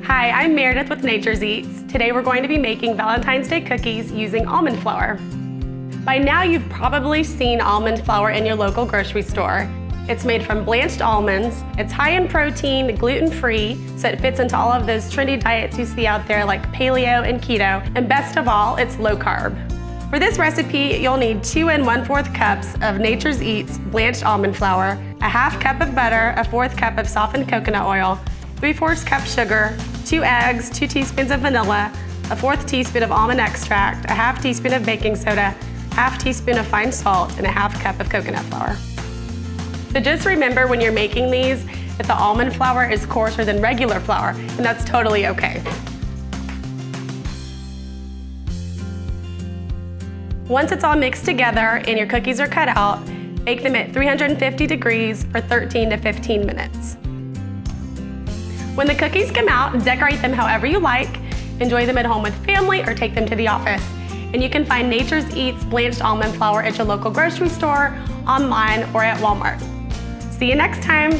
Hi, I'm Meredith with Nature's Eats. Today we're going to be making Valentine's Day cookies using almond flour. By now you've probably seen almond flour in your local grocery store. It's made from blanched almonds, it's high in protein, gluten-free, so it fits into all of those trendy diets you see out there like paleo and keto, and best of all, it's low carb. For this recipe, you'll need 2 1/4 cups of Nature's Eats blanched almond flour, a ½ cup of butter, a 1/4 cup of softened coconut oil, 3/4 cup sugar, 2 eggs, 2 teaspoons of vanilla, a 1/4 teaspoon of almond extract, a ½ teaspoon of baking soda, ½ teaspoon of fine salt, and a ½ cup of coconut flour. So just remember when you're making these that the almond flour is coarser than regular flour, and that's totally okay. Once it's all mixed together and your cookies are cut out, bake them at 350 degrees for 13 to 15 minutes. When the cookies come out, decorate them however you like, enjoy them at home with family or take them to the office. And you can find Nature's Eats blanched almond flour at your local grocery store, online, or at Walmart. See you next time.